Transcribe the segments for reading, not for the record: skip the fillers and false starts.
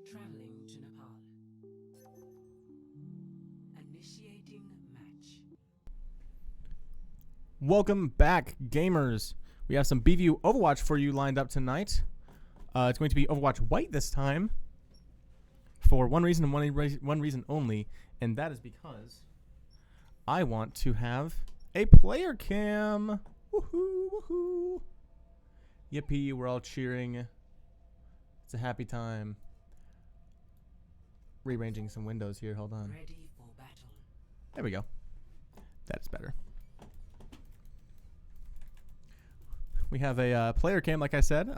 Traveling to Nepal. Initiating match. Welcome back, gamers. We have some BVU Overwatch for you lined up tonight. It's going to be Overwatch White this time for one reason and one reason only, and that is because I want to have a player cam. Woohoo, woohoo. Yippee, we're all cheering. It's a happy time. Rearranging some windows here. Hold on. Ready for battle. There we go. That's better. We have a player cam, like I said,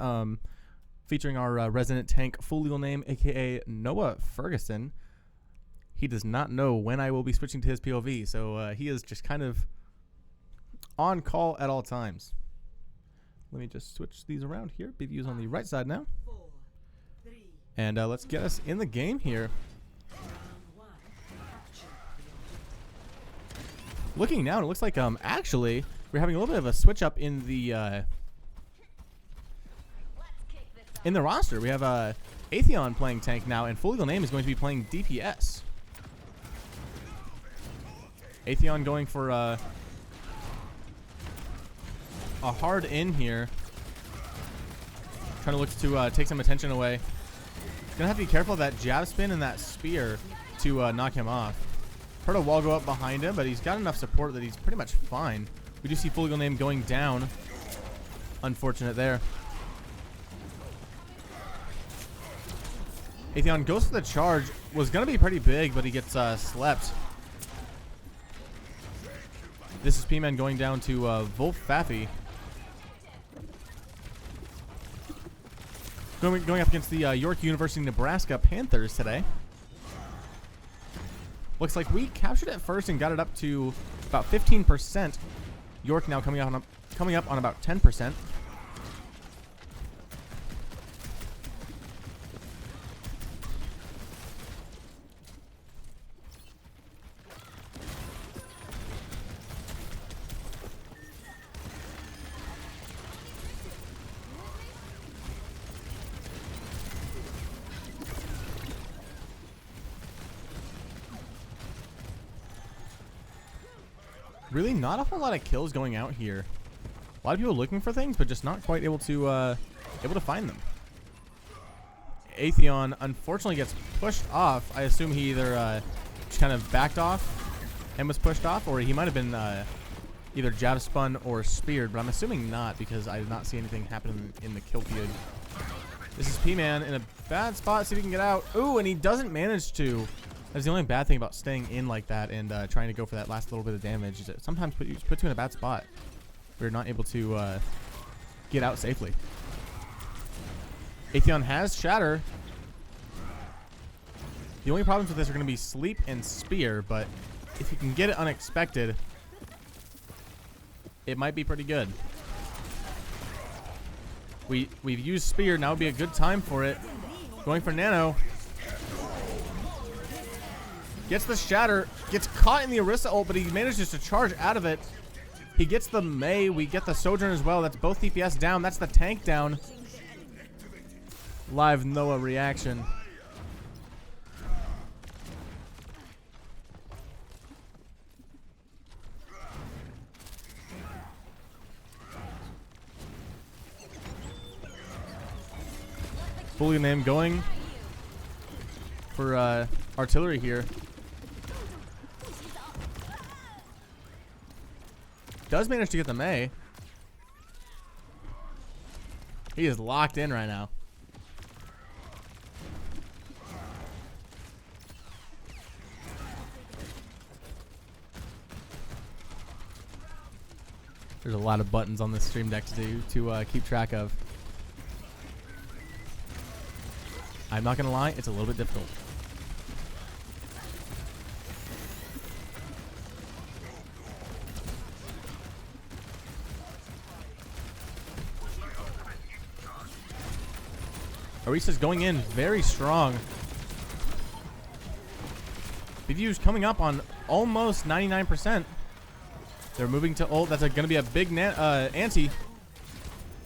featuring our resident tank full legal name, a.k.a. Noah Ferguson. He does not know when I will be switching to his POV, so he is just kind of on call at all times. Let me just switch these around here. BVU's on the right side now. 4, 3, And let's get us in the game here. round 1. Capture the objective. Looking now, it looks like actually we're having a little bit of a switch up in the roster. We have Atheon playing tank now, and full legal name is going to be playing DPS. Atheon going for a hard in here, trying to look to take some attention away. Gonna have to be careful of that jab spin and that spear to knock him off. Heard a wall go up behind him, but he's got enough support that he's pretty much fine. We do see full legal name going down. Unfortunate there. Atheon goes for the charge. Was going to be pretty big, but he gets slept. This is P-Man going down to Wolf Faffy. Going up against the York University Nebraska Panthers today. Looks like we captured it first and got it up to about 15%. York now coming up on about 10%. Really not a whole lot of kills going out here. A lot of people looking for things, but just not quite able to find them. Atheon unfortunately gets pushed off. I assume he either just kind of backed off and was pushed off, or he might have been either jab spun or speared, but I'm assuming not because I did not see anything happen in the kill feed. This is P-Man in a bad spot. See if he can get out. Ooh, and he doesn't manage to. That's the only bad thing about staying in like that and trying to go for that last little bit of damage. Is it sometimes puts you in a bad spot. We're not able to get out safely. Atheon has Shatter. The only problems with this are going to be Sleep and Spear, but if you can get it unexpected, it might be pretty good. We've used Spear. Now would be a good time for it. Going for Nano. Gets the Shatter, gets caught in the Orisa ult, but he manages to charge out of it. He gets the Mei. We get the Sojourn as well. That's both DPS down. That's the tank down. Live Noah reaction. Fully name going for artillery here. Does manage to get the Mei. He is locked in right now. There's a lot of buttons on this stream deck to keep track of. I'm not gonna lie, it's a little bit difficult. Orisa's going in very strong. BVU's coming up on almost 99%. They're moving to ult. That's going to be a big ante.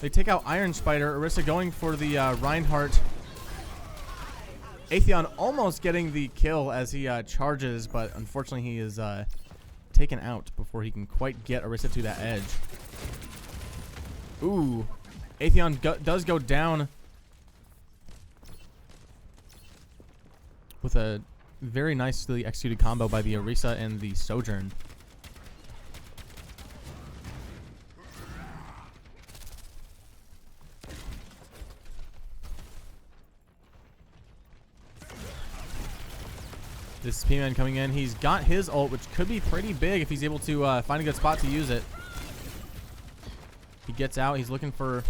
They take out Iron Spider. Orisa going for the Reinhardt. Atheon almost getting the kill as he charges, but unfortunately he is taken out before he can quite get Orisa to that edge. Ooh. Atheon does go down with a very nicely executed combo by the Orisa and the Sojourn. This P-Man coming in. He's got his ult, which could be pretty big if he's able to find a good spot to use it. He gets out. He's looking for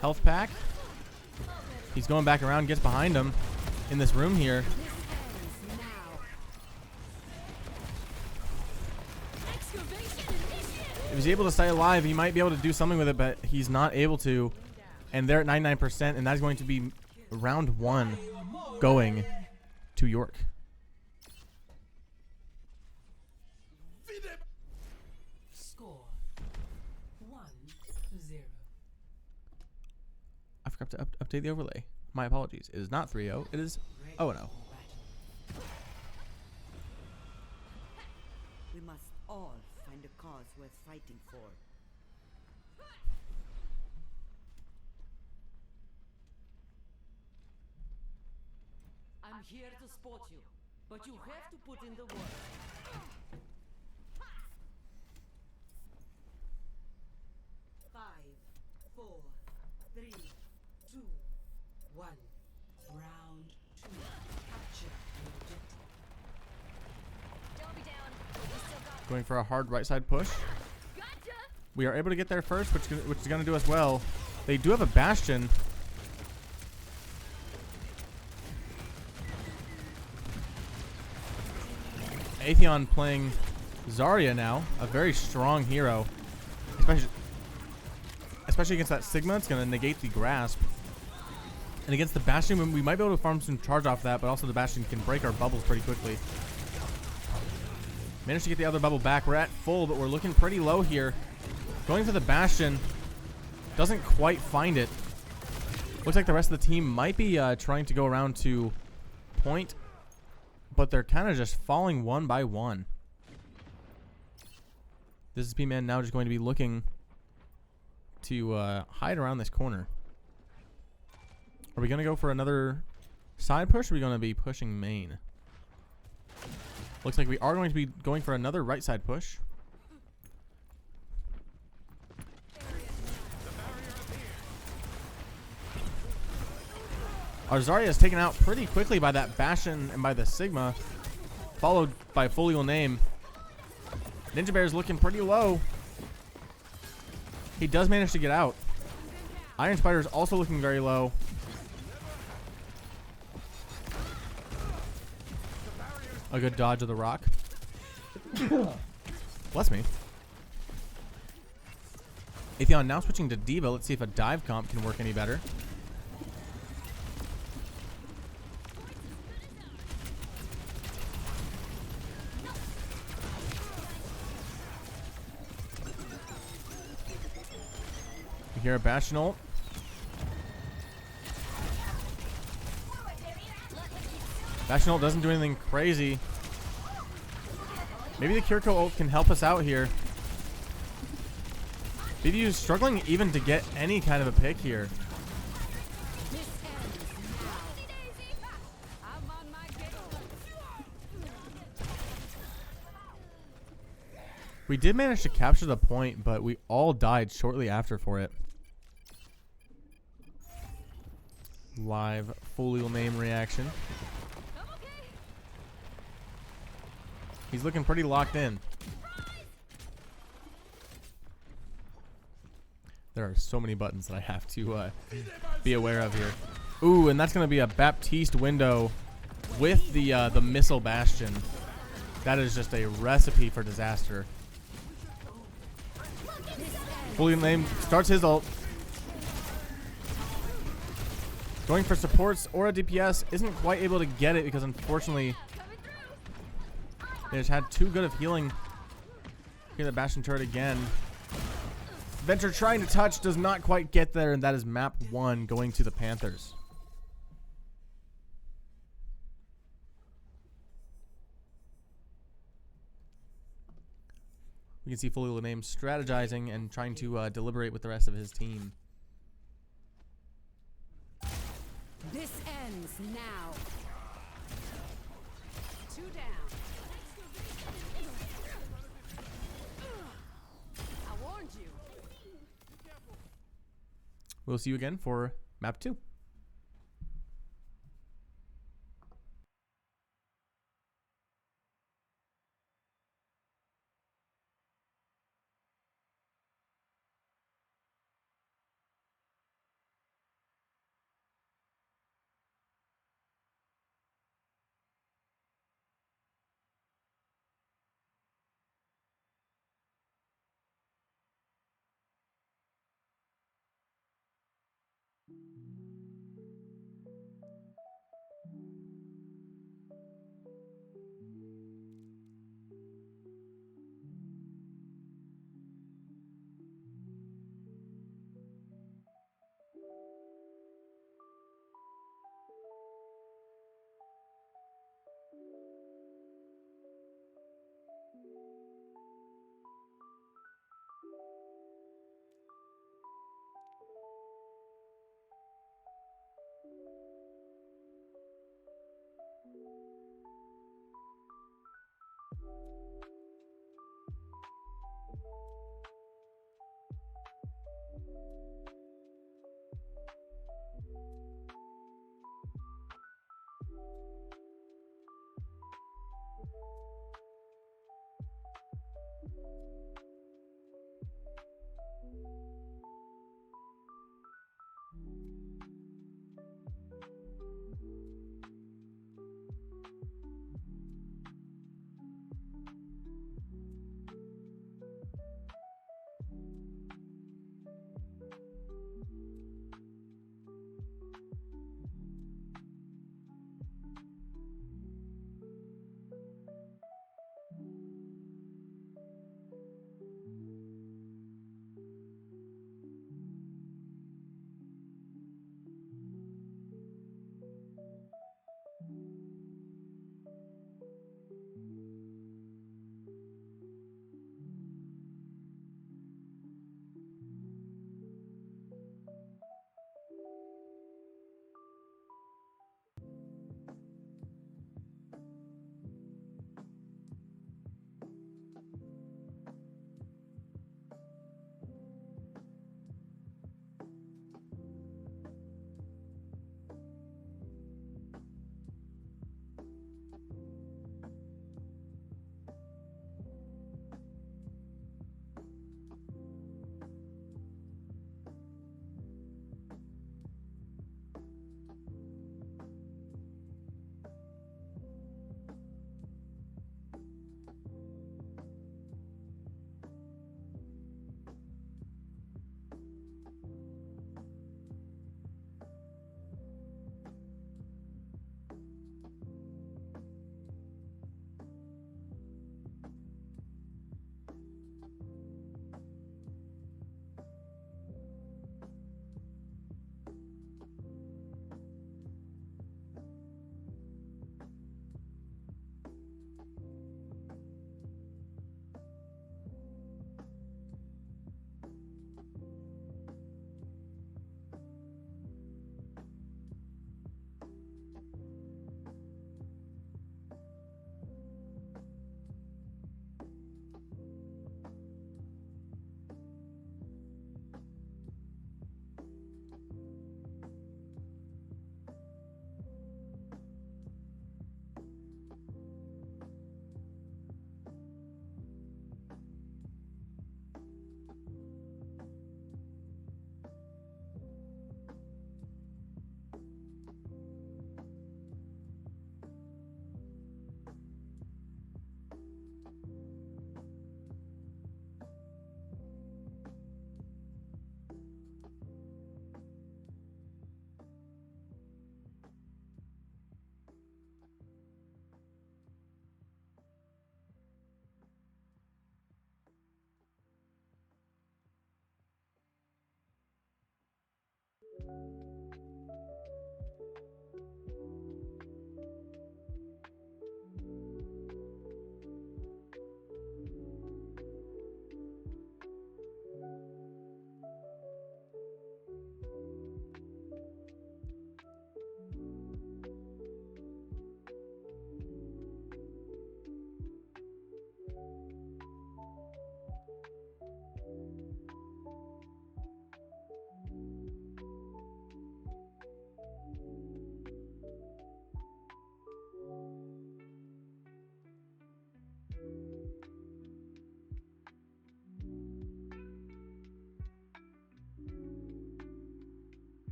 health pack. He's going back around, gets behind him in this room here. If he's able to stay alive, he might be able to do something with it, but he's not able to. And they're at 99%, and that's going to be round 1 going to York. Score 1-0. I forgot to update the overlay. My apologies. It is not 3-0. It is 0-0. We must all find a cause worth fighting for. I'm here to support you, but you have to put in the work. Five, four, three, two, one. Round 2. Capture the objective. Don't be down. We still got Going for a hard right side push. gotcha. We are able to get there first, which is going to do us well. They do have a Bastion. Atheon playing Zarya now, a very strong hero, especially against that Sigma. It's going to negate the grasp, and against the Bastion, we might be able to farm some charge off that, but also the Bastion can break our bubbles pretty quickly. Managed to get the other bubble back. We're at full, but we're looking pretty low here. Going for the Bastion, doesn't quite find it. Looks like the rest of the team might be trying to go around to point, but they're kind of just falling one by one. This is P-Man now just going to be looking to hide around this corner. Are we going to go for another side push, or are we going to be pushing main? Looks like we are going to be going for another right side push. Our Zarya is taken out pretty quickly by that Bastion and by the Sigma, followed by Folial Name. Ninja Bear is looking pretty low. He does manage to get out. Iron Spider is also looking very low. A good dodge of the rock. Bless me. Atheon now switching to D.Va. Let's see if a dive comp can work any better. We hear a Bastion ult. Bastion ult doesn't do anything crazy. Maybe the Kiriko ult can help us out here. BDU is struggling even to get any kind of a pick here. I'm on my game. We did manage to capture the point, but we all died shortly after for it. Live Folial Name reaction. I'm okay. He's looking pretty locked in. There are so many buttons that I have to be aware of here. Ooh, and that's gonna be a Baptiste window with the missile bastion. That is just a recipe for disaster. Fully named starts his ult. Going for supports or a DPS, isn't quite able to get it because unfortunately they just had too good of healing. Here the Bastion turret again. Venture trying to touch, does not quite get there, and that is map 1 going to the Panthers. We can see Fully Name strategizing and trying to deliberate with the rest of his team. This ends now. 2 down. I warned you. We'll see you again for map 2.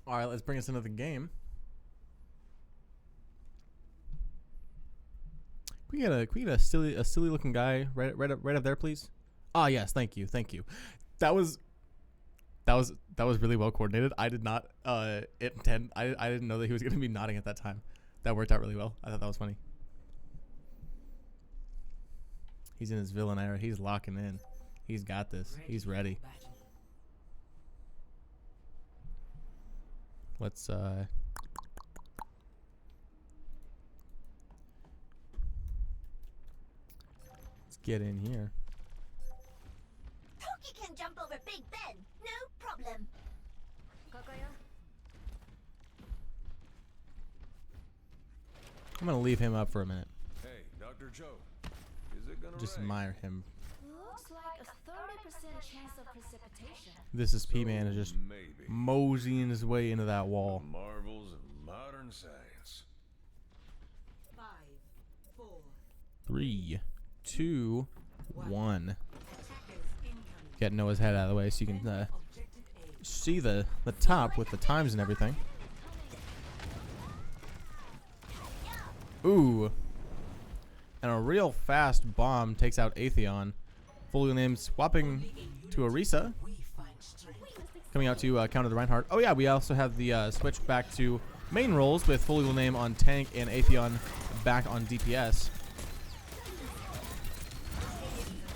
All right, let's bring us into the game. Can we get a silly looking guy right up there, please? Ah, yes, thank you. That was really well coordinated. I did not intend. I didn't know that he was going to be nodding at that time. That worked out really well. I thought that was funny. He's in his villain era. He's locking in. He's got this. He's ready. Let's get in here. Pokey can jump over Big Ben, no problem. I'm gonna leave him up for a minute. Hey, Dr. Joe, is it gonna Just rain? admire him. Looks like a 30% chance of precipitation. This is P-Man is just Maybe. moseying his way into that wall. Marvels of modern science. 5, 4, 3, 2, 1. attackers incoming. Get Noah's head out of the way so you can Objective A. see the top with the times and everything. Ooh. And a real fast bomb takes out Atheon. Fully named swapping to Orisa. We find strength. Coming out to counter the Reinhardt. Oh yeah, we also have the switch back to main roles with Fully name on tank and Atheon back on DPS.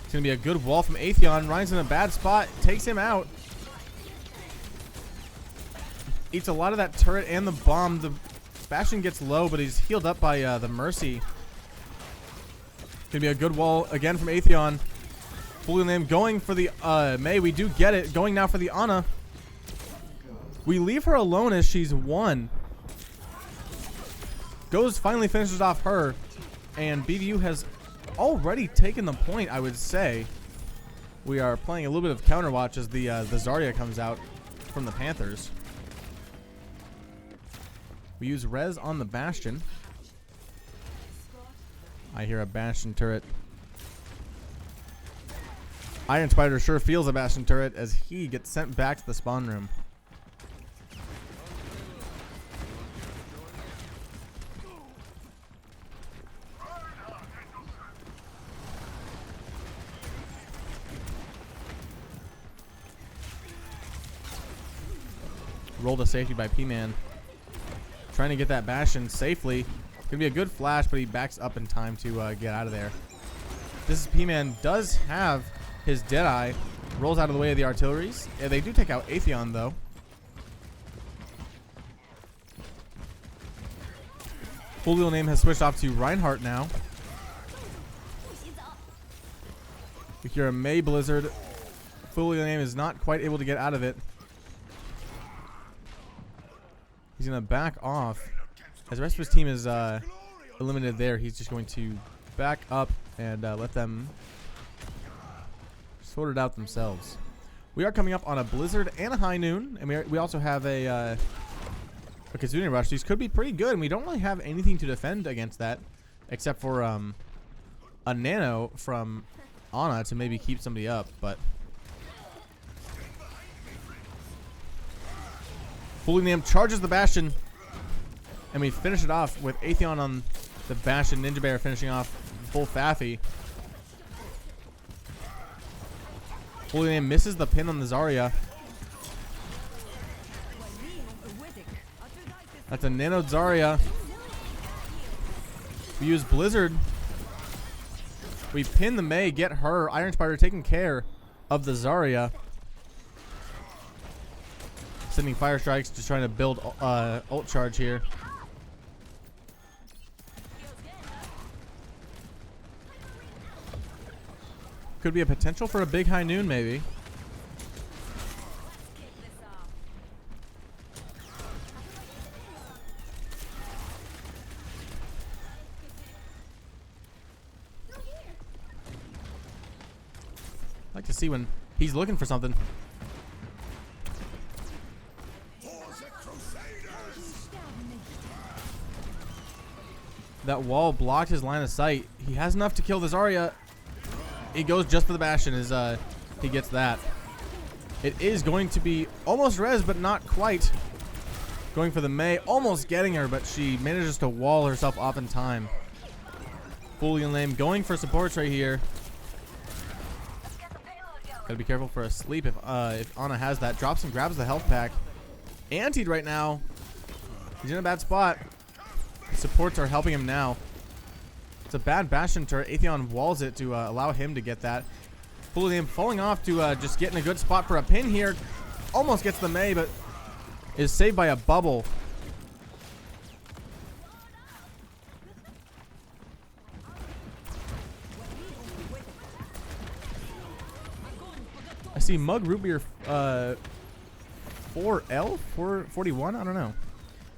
It's going to be a good wall from Atheon. Ryan's in a bad spot. Takes him out. Eats a lot of that turret and the bomb. The Bastion gets low, but he's healed up by the Mercy. Gonna be a good wall again from Atheon. Fully named going for the Mei. We do get it. Going now for the Ana. We leave her alone as she's won. Finally finishes off her. And BBU has already taken the point, I would say. We are playing a little bit of Counterwatch as the Zarya comes out from the Panthers. We use Res on the Bastion. I hear a Bastion turret. Iron Spider sure feels a Bastion turret as he gets sent back to the spawn room. Rolled a safety by P-Man. Trying to get that Bastion safely. Gonna be a good flash, but he backs up in time to get out of there. This is P-Man does have his Deadeye. Rolls out of the way of the artilleries. Yeah, they do take out Atheon though. Fulio name has switched off to Reinhardt now. We hear a Mei Blizzard. Fulio name is not quite able to get out of it. He's going to back off. As the rest of his team is eliminated there, he's just going to back up and let them sort it out themselves. We are coming up on a Blizzard and a High Noon, and we also have a Kizune Rush. These could be pretty good, and we don't really have anything to defend against that, except for a Nano from Ana to maybe keep somebody up, but... Fully named charges the Bastion, and we finish it off with Atheon on the Bastion. Ninja Bear finishing off full Faffy. Fully named misses the pin on the Zarya. That's a Nano Zarya. We use Blizzard. We pin the Mei, get her. Iron Spider taking care of the Zarya. Sending fire strikes, just trying to build ult charge here. Could be a potential for a big High Noon, maybe. I'd like to see when he's looking for something. That wall blocked his line of sight. He has enough to kill the Zarya. He goes just for the Bastion as he gets that. It is going to be almost res, but not quite. Going for the Mei, almost getting her, but she manages to wall herself off in time. Fully lame, going for supports right here. Gotta be careful for a sleep if Ana has that. Drops and grabs the health pack. Antied right now. He's in a bad spot. Supports are helping him now. It's a bad Bastion turret. Atheon walls it to allow him to get that. Fully lame falling off to just get in a good spot for a pin here. Almost gets the Mei, but is saved by a bubble. I see Mug Root Beer 4L 441, I don't know,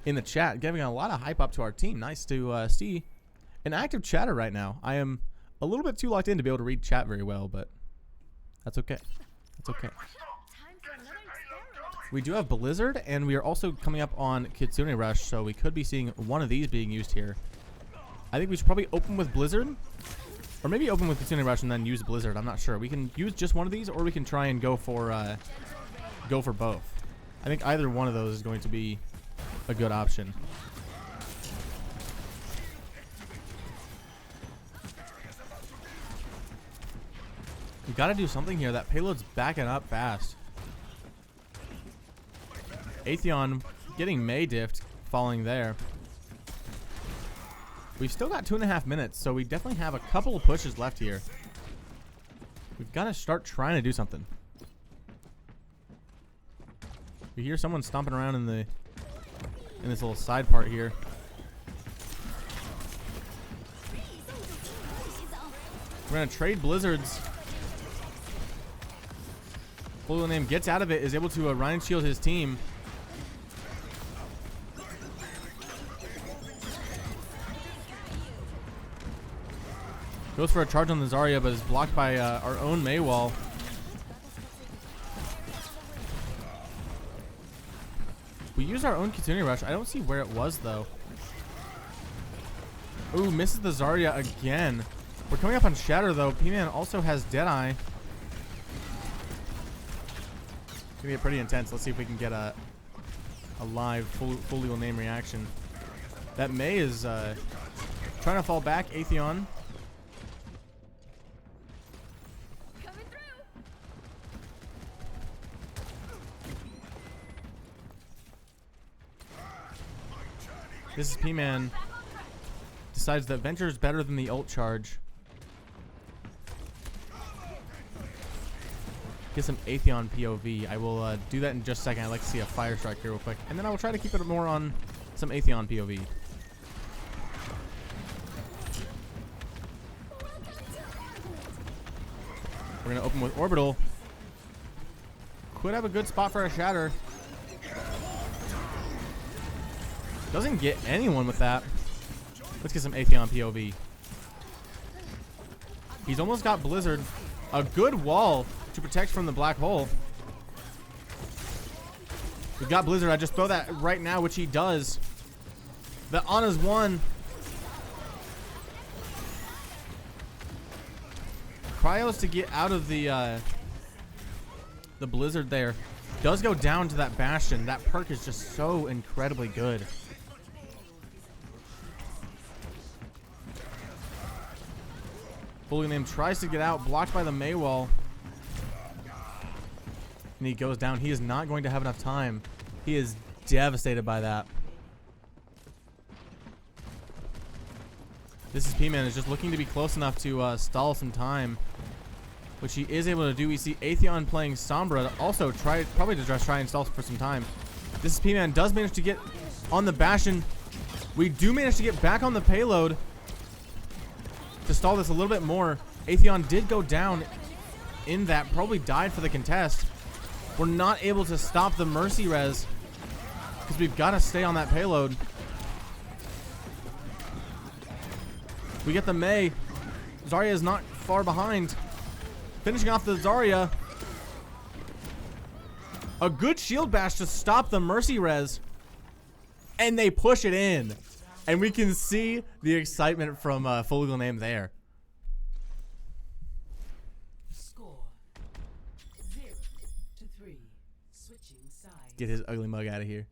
in the chat, giving a lot of hype up to our team. Nice to see an active chatter right now. I am a little bit too locked in to be able to read chat very well, but that's okay. That's okay. We do have Blizzard, and we are also coming up on Kitsune Rush, so we could be seeing one of these being used here. I think we should probably open with Blizzard, or maybe open with Kitsune Rush and then use Blizzard. I'm not sure. We can use just one of these, or we can try and go for both. I think either one of those is going to be a good option. We got to do something here. That payload's backing up fast. Atheon getting Mei diffed, falling there. We've still got 2.5 minutes, so we definitely have a couple of pushes left here. We've got to start trying to do something. We hear someone stomping around in this little side part here. We're gonna trade Blizzards. Blue name gets out of it, is able to Ryan shield his team. Goes for a charge on the Zarya, but is blocked by our own Mei wall. We use our own Kitsune Rush. I don't see where it was, though. Ooh, misses the Zarya again. We're coming up on Shatter, though. P-Man also has Deadeye. It's gonna get pretty intense. Let's see if we can get a live, full legal name reaction. That Mei is trying to fall back. Atheon. This is P-Man. Decides that Venture is better than the ult charge. Get some Atheon POV. I will do that in just a second. I'd like to see a Fire Strike here real quick. And then I will try to keep it more on some Atheon POV. We're going to open with Orbital. Could have a good spot for a Shatter. Doesn't get anyone with that. Let's get some Atheon POV. He's almost got Blizzard. A good wall to protect from the black hole. We've got Blizzard. I just throw that right now, which he does. The Ana's won. Cryos to get out of the Blizzard there. Does go down to that Bastion. That perk is just so incredibly good. Fully named tries to get out, blocked by the Mei wall. And he goes down. He is not going to have enough time. He is devastated by that. This is P-Man is just looking to be close enough to stall some time, which he is able to do. We see Atheon playing Sombra to also probably to just try and stall for some time. This is P-Man does manage to get on the Bastion. We do manage to get back on the payload to stall this a little bit more. Atheon did go down in that, probably died for the contest. We're not able to stop the Mercy res because we've got to stay on that payload. We get the Mei. Zarya is not far behind. Finishing off the Zarya. A good shield bash to stop the Mercy res. And they push it in. And we can see the excitement from Full Legal Name there. Score 0-3. Switching sides. Get his ugly mug out of here.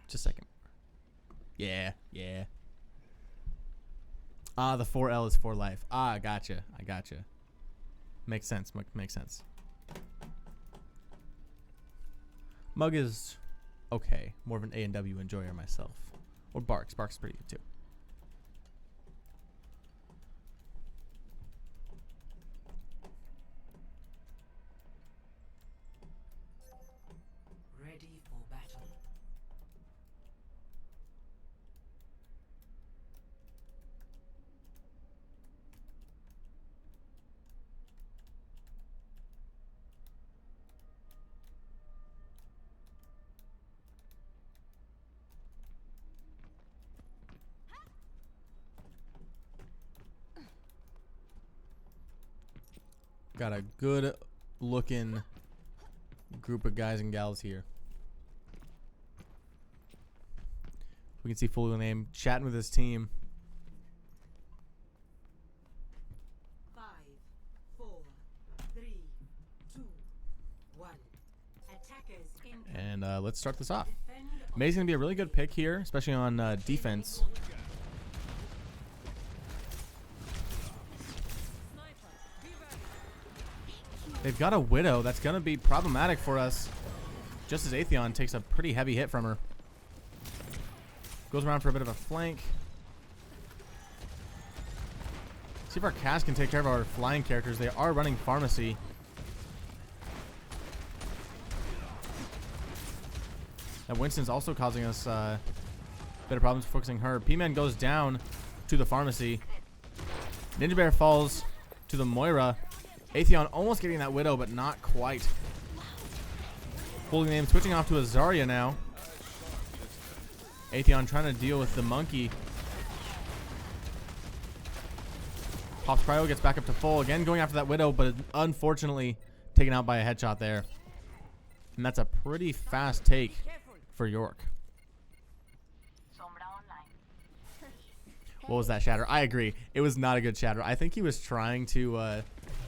Just a second. Yeah, yeah. Ah, the 4L is for life. Ah, I gotcha. I gotcha. Makes sense. Makes sense. Mug is okay. More of an A&W enjoyer myself. Or Barks. Barks is pretty good too. Ready for battle. Got a good looking group of guys and gals here. We can see full name chatting with his team. 5, 4, 3, 2, 1. Attackers in. And let's start this off. Defend May's going to be a really good pick here, especially on defense. They've got a Widow. That's going to be problematic for us. Just as Atheon takes a pretty heavy hit from her. Goes around for a bit of a flank. See if our cast can take care of our flying characters. They are running pharmacy. And Winston's also causing us a bit of problems focusing her. P-Man goes down to the pharmacy. Ninja Bear falls to the Moira. Atheon almost getting that Widow, but not quite. Holding name switching off to a Zarya now. Atheon trying to deal with the monkey. Pops Cryo, gets back up to full. Again going after that Widow, but unfortunately taken out by a headshot there. And that's a pretty fast take for York. What was that, Shatter? I agree. It was not a good Shatter. I think he was trying to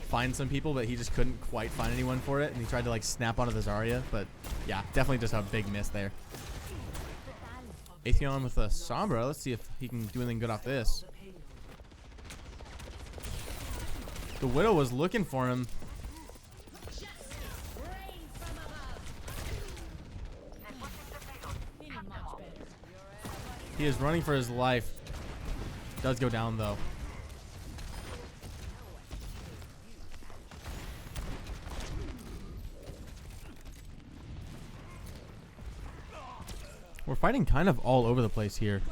find some people, but he just couldn't quite find anyone for it. And he tried to like snap onto the Zarya. But yeah, definitely just a big miss there. Atheon with a Sombra. Let's see if he can do anything good off this. The Widow was looking for him. He is running for his life. Does go down though. We're fighting kind of all over the place here.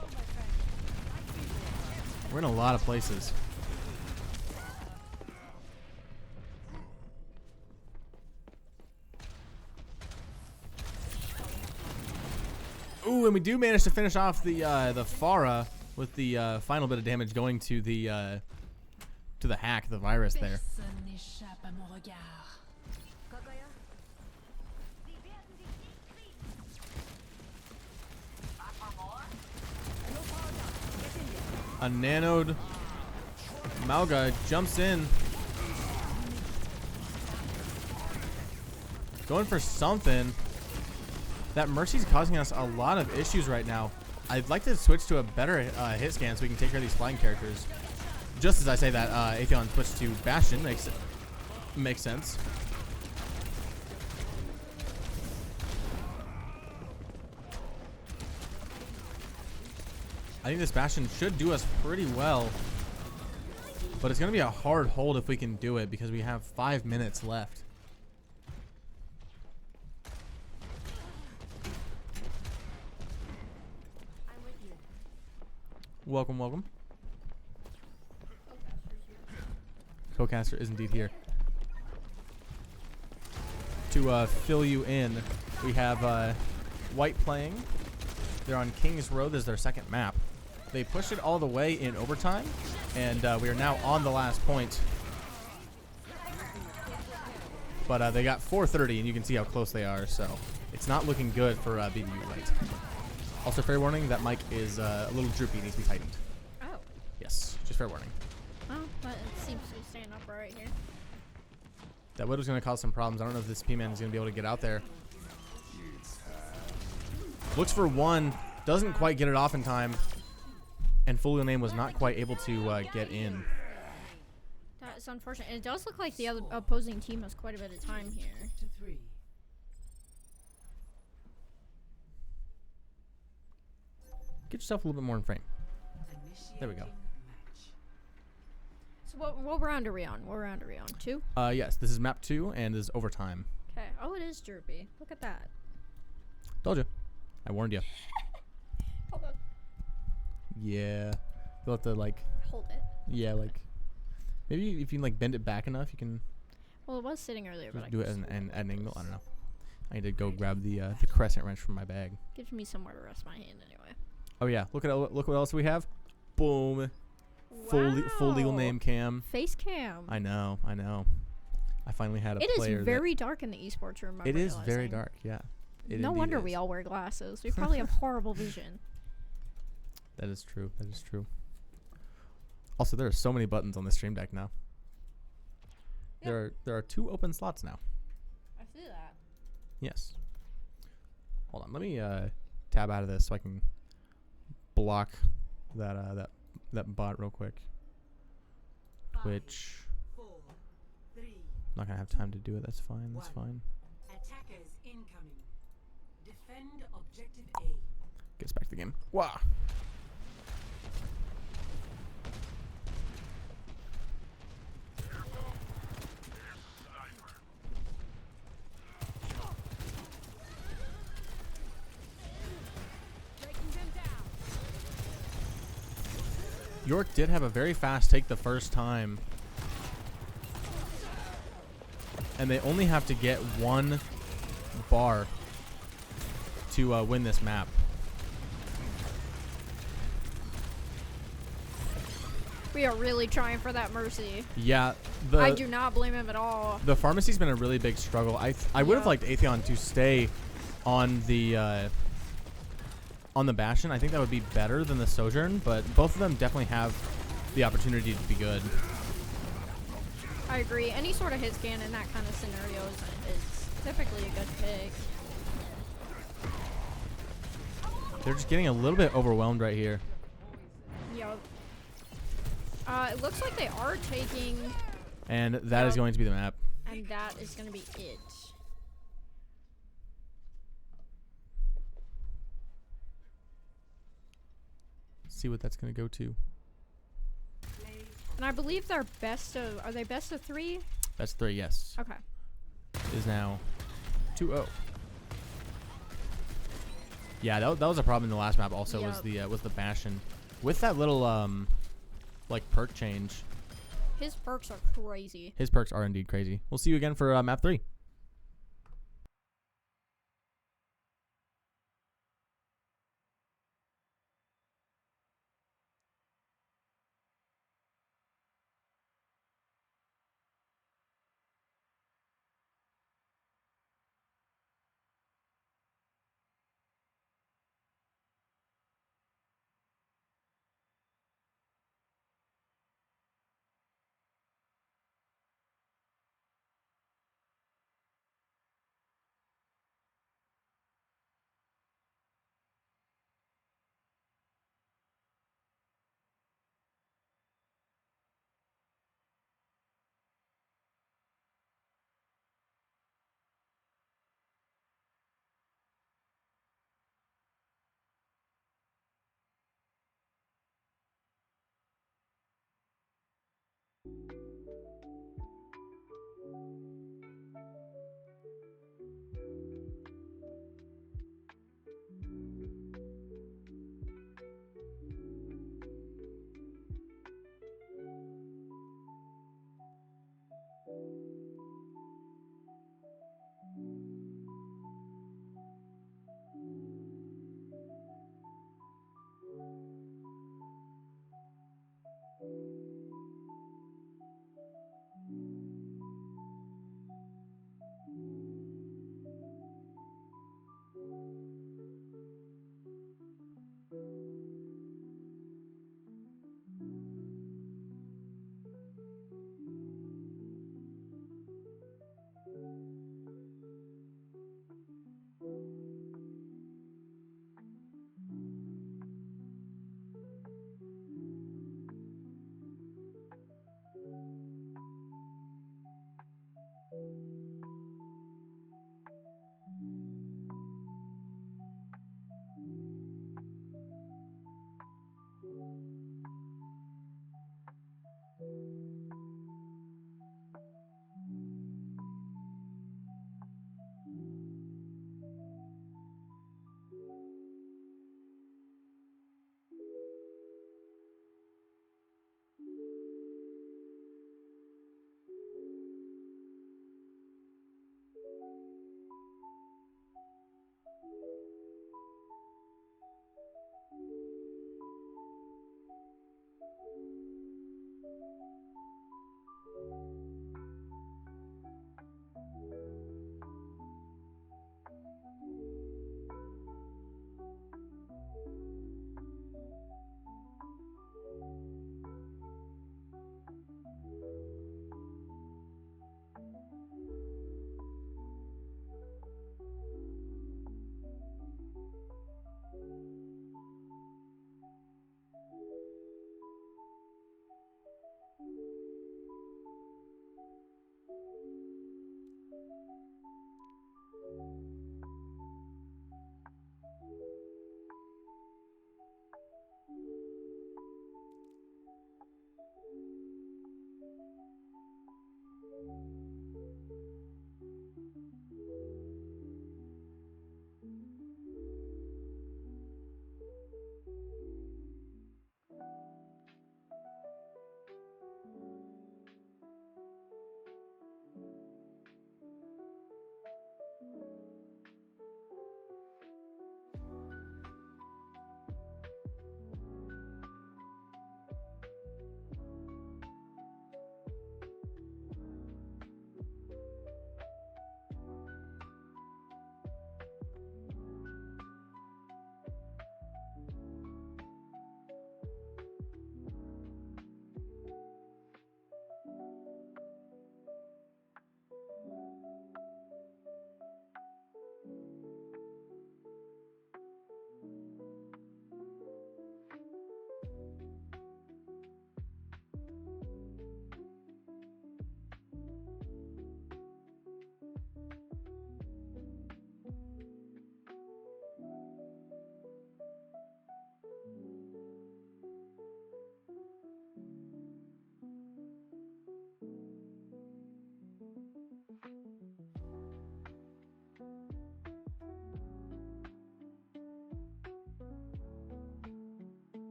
We're in a lot of places. Ooh, and we do manage to finish off the Pharah with the final bit of damage going to the hack, the virus there. A nanoed Malga jumps in. Going for something. That Mercy's causing us a lot of issues right now. I'd like to switch to a better hit scan so we can take care of these flying characters. Just as I say that, Atheon switched to Bastion. Makes sense. I think this Bastion should do us pretty well. But it's going to be a hard hold if we can do it because we have 5 minutes left. Welcome, welcome. Co-caster is indeed here. To fill you in, we have White playing. They're on King's Road. This is their second map. They pushed it all the way in overtime, and we are now on the last point. But they got 430, and you can see how close they are, so it's not looking good for BBU Light. Also, fair warning, that mic is a little droopy, needs to be tightened. Oh. Yes, just fair warning. Well, but it seems to be staying upright right here. That Widow's going to cause some problems. I don't know if this P-Man is going to be able to get out there. Looks for one. Doesn't quite get it off in time. And Folio Name was not quite able to get in. That's unfortunate. And it does look like the other opposing team has quite a bit of time here. To 3. Get yourself a little bit more in frame. There we go. Match. So what round are we on? What round are we on? 2? Yes, this is map 2, and this is overtime. Okay. Oh, it is Derpy. Look at that. Told you. I warned you. Hold on. Yeah. You'll have to, like... Hold it. Yeah, like... Maybe if you, like, bend it back enough, you can Well, it was sitting earlier, but I do it can at just an hold it angle. like I don't know. this. I need to go grab the crescent wrench from my bag. Gives me somewhere to rest my hand anyway. Oh, yeah. Look what else we have. Boom. Full legal Wow. name cam. Face cam. I know. I finally had a It player is very dark in the esports room. I'm It is very realizing. dark, yeah. It No indeed wonder is. we all wear glasses. We probably have horrible vision. That is true. That is true. Also, there are so many buttons on the stream deck now. Yep. There are 2 open slots now. I see that. Yes. Hold on. Let me tab out of this so I can block that bot real quick. 5, Twitch. 4, 3. Not gonna have time to do it. That's fine. That's fine. Attackers incoming. Defend objective A. Gets back to the game. Wow. Breaking them down. York did have a very fast take the first time. And they only have to get 1 bar to win this map. We are really trying for that mercy. Yeah, I do not blame him at all. the pharmacy's been a really big struggle. I would have Yeah. liked Atheon to stay on the Bastion. I think that would be better than the Sojourn, but both of them definitely have the opportunity to be good. I agree. Any sort of hit scan in that kind of scenario is typically a good pick. They're just getting a little bit overwhelmed right here. Yup. It looks like they are taking, And that is Yep. going to be the map. and that is going to be it. See what that's going to go to. And I believe they're are they best of 3? That's 3, yes. Okay. Is now 2-0. Yeah, that was a problem in the last map also was the Bastion. With that little like perk change. His perks are crazy. His perks are indeed crazy. We'll see you again for map 3.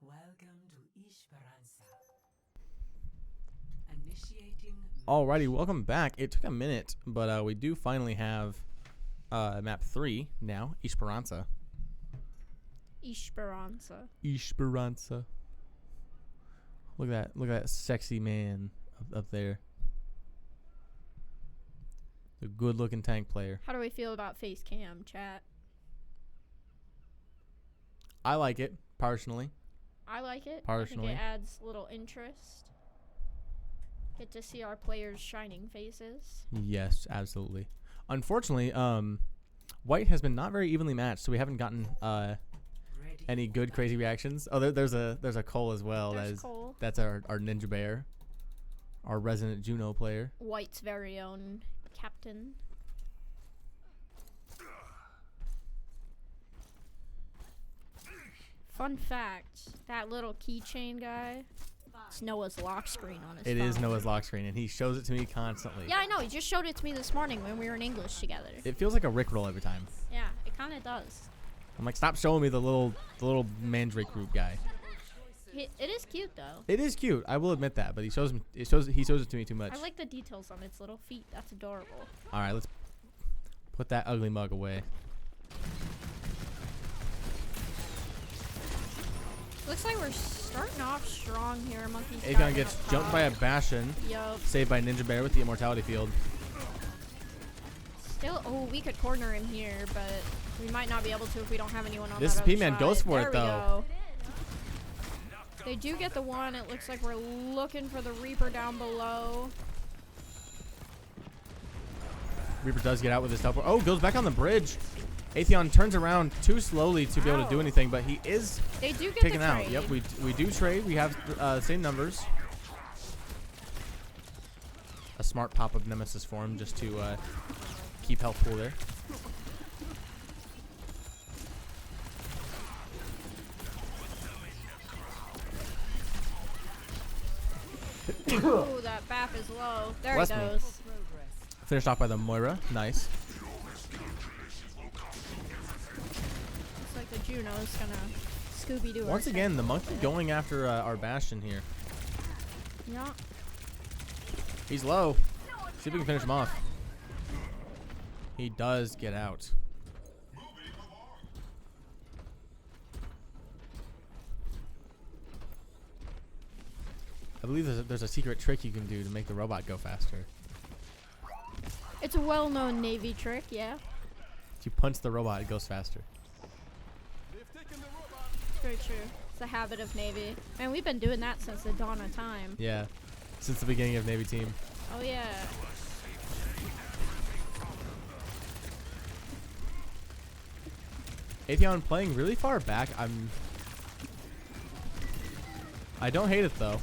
Welcome to Esperanza. Initiating. Alrighty, welcome back. It took a minute, but we do finally have map 3 now, Esperanza. Esperanza. Esperanza. Look at that sexy man up there. The good-looking tank player. How do we feel about face cam, chat? I like it personally. I like it. Personally. I think it adds a little interest. Get to see our players' shining faces. Yes, absolutely. Unfortunately, white has been not very evenly matched, so we haven't gotten any good crazy reactions. Oh, there's a Cole as well. There's Cole. That's our Ninja Bear, our resident Juno player. White's very own captain. Fun fact, that little keychain guy, it's Noah's lock screen on his phone. It is Noah's lock screen, and he shows it to me constantly. Yeah, I know. He just showed it to me this morning when we were in English together. It feels like a Rickroll every time. Yeah, it kind of does. I'm like, stop showing me the little Mandrake group guy. It is cute though. It is cute. I will admit that, but he shows it to me too much. I like the details on its little feet. That's adorable. All right, let's put that ugly mug away. Looks like we're starting off strong here. Monkey's Akon gets jumped by a Bastion. Yup. Saved by Ninja Bear with the Immortality Field. Still, oh, we could corner him here, but we might not be able to if we don't have anyone on This that other P-Man side. goes for There it, we though. go. They do get the one. It looks like we're looking for the Reaper down below. Reaper does get out with his teleport. Oh, goes back on the bridge. Atheon turns around too slowly to be able to do anything, but he is They do get taken the out. trade. Yep, we do trade. We have same numbers. A smart pop of Nemesis for him just to keep health pool there. Ooh, that BAP is low. There Bless he me. goes. Finished off by the Moira. Nice. Looks like the Juno's gonna Scooby-Doo. Once again, the monkey going after our Bastion here. Yeah. He's low. See if we can finish him off. He does get out. I believe there's a secret trick you can do to make the robot go faster. It's a well-known Navy trick, yeah. If you punch the robot, it goes faster. It's very true. It's a habit of Navy. Man, we've been doing that since the dawn of time. Yeah, since the beginning of Navy Team. Oh, yeah. Atheon playing really far back. I don't hate it though.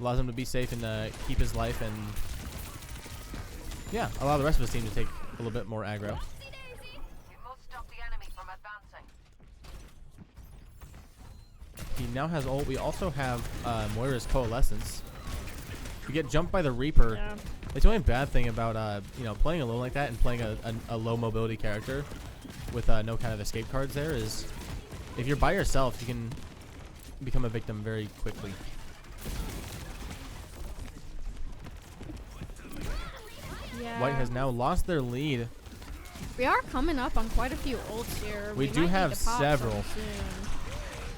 Allows him to be safe and keep his life, and yeah, allow the rest of his team to take a little bit more aggro. He now has ult. We also have Moira's Coalescence. We get jumped by the Reaper. Yeah. It's the only bad thing about playing alone like that and playing a low mobility character with no kind of escape cards there is if you're by yourself, you can become a victim very quickly. Yeah. White has now lost their lead. We are coming up on quite a few ults here. We do might need have to pop several. some soon.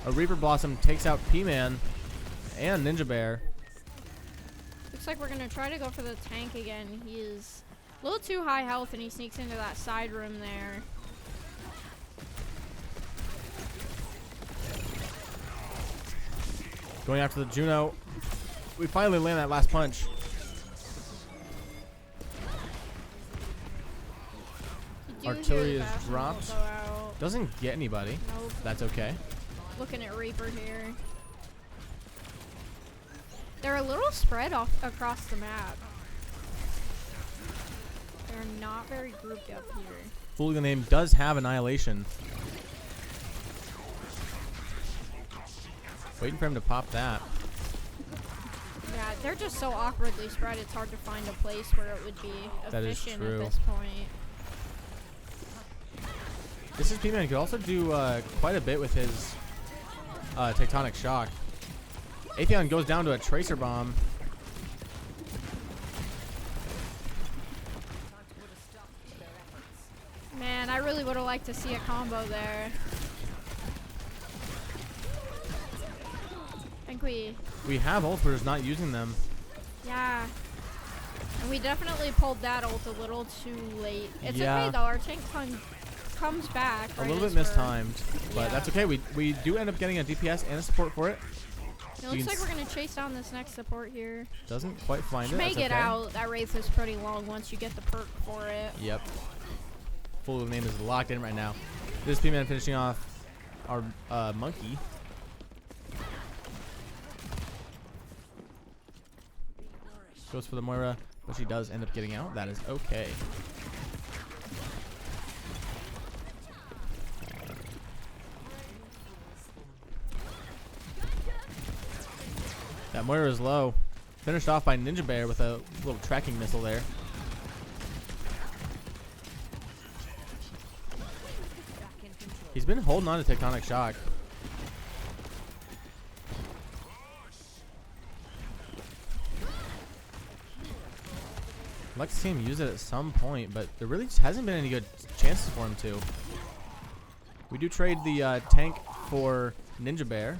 A Reaper Blossom takes out P-Man and Ninja Bear. Looks like we're going to try to go for the tank again. He is a little too high health, and he sneaks into that side room there. Going after the Juno. We finally land that last punch. You do Artillery hear the is Bastion dropped. ult go out. Doesn't get anybody. Nope. That's okay. Looking at Reaper here. They're a little spread off across the map. They're not very grouped up here. Fooligan name does have Annihilation. Waiting for him to pop that. Yeah, they're just so awkwardly spread, it's hard to find a place where it would be That is efficient true. at this point. This is P-Man. He could also do quite a bit with his Tectonic Shock. Atheon goes down to a Tracer Bomb. Man, I really would have liked to see a combo there. I think We have ults, we're just not using them. yeah. And we definitely pulled that ult a little too late. It's Yeah. okay though, our tank comes back. A right little as bit we're- mistimed, but Yeah. that's okay. We do end up getting a DPS and a support for it. It You looks can like we're gonna chase down this next support here. Doesn't quite find it. May That's get okay. out. That Wraith is pretty long once you get the perk for it. Yep. Full name is locked in right now. This P-Man finishing off our monkey. Goes for the Moira, but she does end up getting out. That is okay. That Moira is low. Finished off by Ninja Bear with a little tracking missile there. He's been holding on to Tectonic Shock. I'd like to see him use it at some point, but there really just hasn't been any good chances for him to. We do trade the tank for Ninja Bear.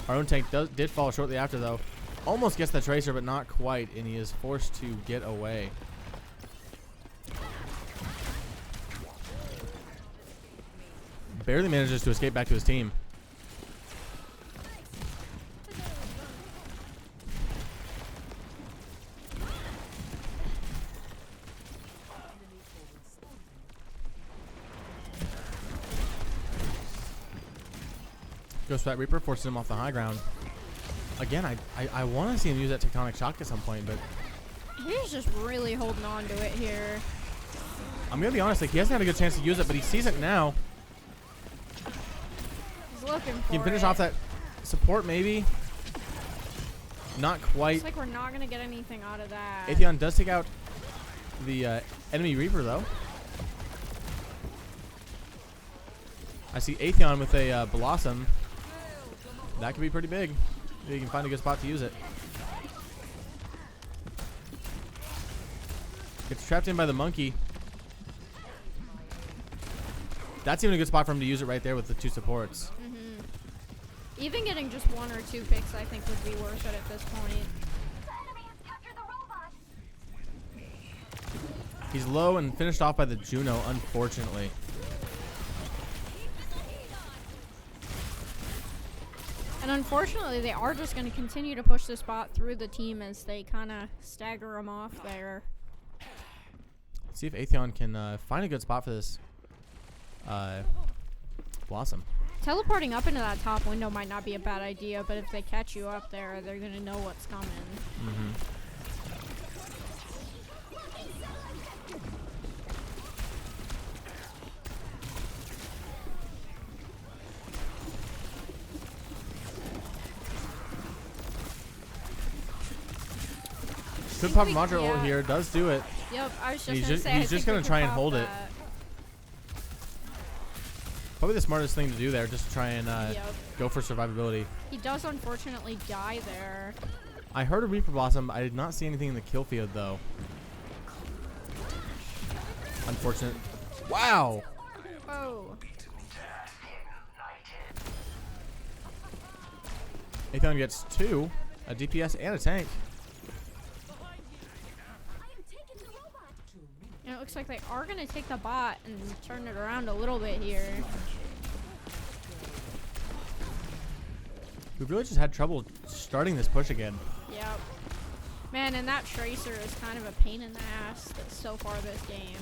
Our own tank did fall shortly after, though. Almost gets the Tracer, but not quite, and he is forced to get away. Barely manages to escape back to his team. Goes for that Reaper, forces him off the high ground. Again, I want to see him use that Tectonic Shock at some point, but He's just really holding on to it here. I'm going to be honest, like, he hasn't had a good chance to use it, but he sees it now. He's looking for He can finish it. off that support, maybe. Not quite. Looks like we're not going to get anything out of that. Atheon does take out the enemy Reaper, though. I see Atheon with a Blossom. That could be pretty big. Maybe you can find a good spot to use it. Gets trapped in by the monkey. That's even a good spot for him to use it right there with the 2 supports. Even getting just 1 or 2 picks, I think, would be worth it at this point. He's low and finished off by the Juno, unfortunately. And unfortunately, they are just going to continue to push the spot through the team as they kind of stagger him off there. Let's see if Atheon can find a good spot for this Blossom. Teleporting up into that top window might not be a bad idea, but if they catch you up there, they're going to know what's coming. Could pop a Madra ult here, does do it. Yep, I was just He's going to just- say, he's I just think gonna we could try and pop hold it. that. Probably the smartest thing to do there, just to try and Yep. go for survivability. He does unfortunately die there. I heard a Reaper Blossom. I did not see anything in the kill field, though. Unfortunate. Wow! Oh. Atheon gets 2, a DPS and a tank. And it looks like they are going to take the bot and turn it around a little bit here. We've really just had trouble starting this push again. Yep. Man, and that Tracer is kind of a pain in the ass so far this game.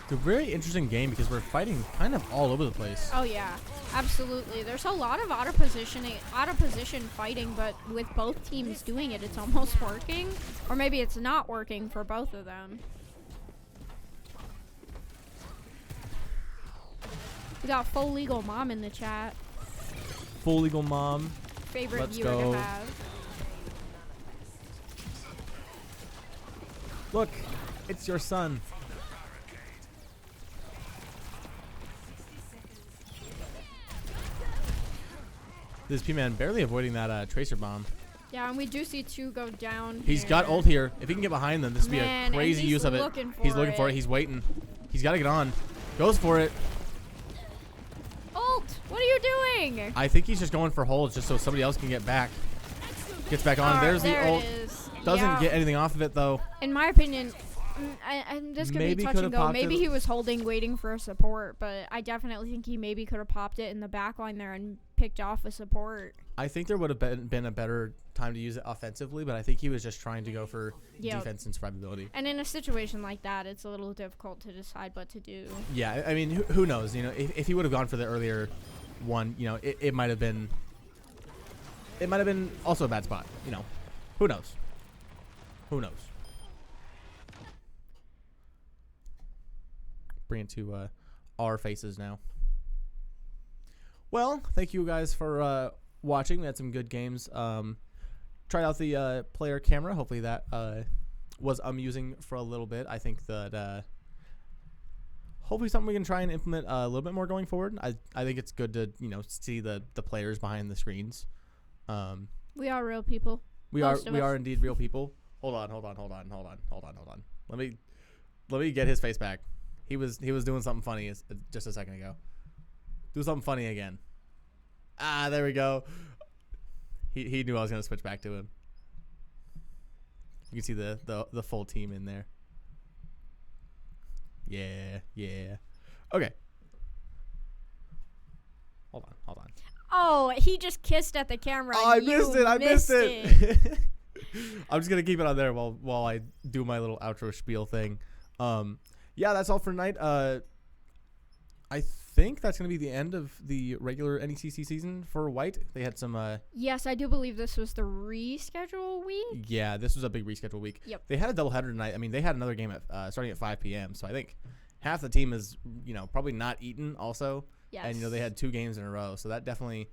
It's a very interesting game because we're fighting kind of all over the place. Oh yeah, absolutely. There's a lot of out of position fighting, but with both teams doing it, it's almost working. Or maybe it's not working for both of them. We got full legal mom in the chat. Full legal mom. Favorite Let's viewer go. to have. Look, it's your son. This P-Man barely avoiding that Tracer bomb. Yeah, and we do see 2 go down. He's here. got ult here. If he can get behind them, this would be Man, a and crazy he's use of it. looking He's for looking for it. it. He's waiting. He's got to get on. Goes for it. Ult! What are you doing? I think he's just going for holds just so somebody else can get back. Gets back on. Alright, There's there the it ult. is. Doesn't Yeah. get anything off of it, though. In my opinion, this could Maybe be touch could've and go. popped Maybe it. he was holding, waiting for a support, but I definitely think he maybe could have popped it in the back line there and picked off a support. I think there would have been a better time to use it offensively, but I think he was just trying to go for Yep. defense and survivability. And in a situation like that, it's a little difficult to decide what to do. Yeah, I mean, who knows? You know, if he would have gone for the earlier one, you know, it might have been. It might have been also a bad spot. You know, who knows? Who knows? Bring it to our faces now. Well, thank you guys for watching. We had some good games. Tried out the player camera. Hopefully that was amusing for a little bit. I think that hopefully something we can try and implement a little bit more going forward. I think it's good to, you know, see the players behind the screens. We are real people. We Most of us. are indeed real people. Hold on. Let me get his face back. He was doing something funny just a second ago. Do something funny again. Ah, there we go. He knew I was gonna switch back to him. You can see the full team in there. Yeah. Okay. Hold on. Oh, he just kissed at the camera. Oh, I You missed it. I'm just gonna keep it on there while I do my little outro spiel thing. Yeah, that's all for tonight. I think that's gonna be the end of the regular NECC season for White. They had some. Yes, I do believe this was the reschedule week. Yeah, this was a big reschedule week. Yep. They had a doubleheader tonight. I mean, they had another game at starting at 5 p.m. So I think half the team is probably not eaten also. Yes. And they had 2 games in a row, so that definitely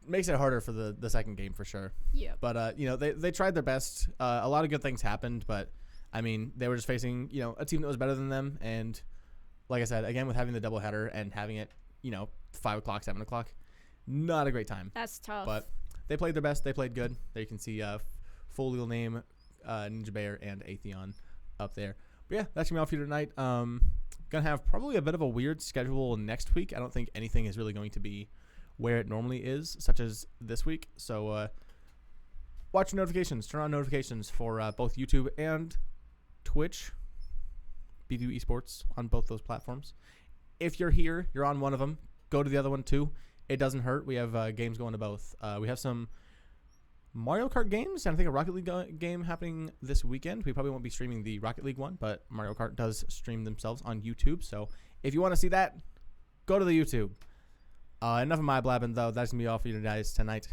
makes it harder for the second game for sure. Yeah. But they tried their best. A lot of good things happened, but I mean they were just facing a team that was better than them. And like I said, again with having the doubleheader and having it 5 o'clock, 7 o'clock, not a great time. That's tough. But they played their best. They played good. There you can see full legal name, Ninja Bear and Atheon up there. But yeah, that's gonna be all for you tonight. Gonna have probably a bit of a weird schedule next week. I don't think anything is really going to be where it normally is, such as this week. So watch your notifications. Turn on notifications for both YouTube and Twitch. B2 Esports on both those platforms. If you're here, you're on one of them. Go to the other one too. It doesn't hurt. We have games going to both. We have some Mario Kart games, and I think a Rocket League game happening this weekend. We probably won't be streaming the Rocket League one, but Mario Kart does stream themselves on YouTube. So if you want to see that, go to the YouTube. Enough of my blabbing, though. That's going to be all for you guys tonight.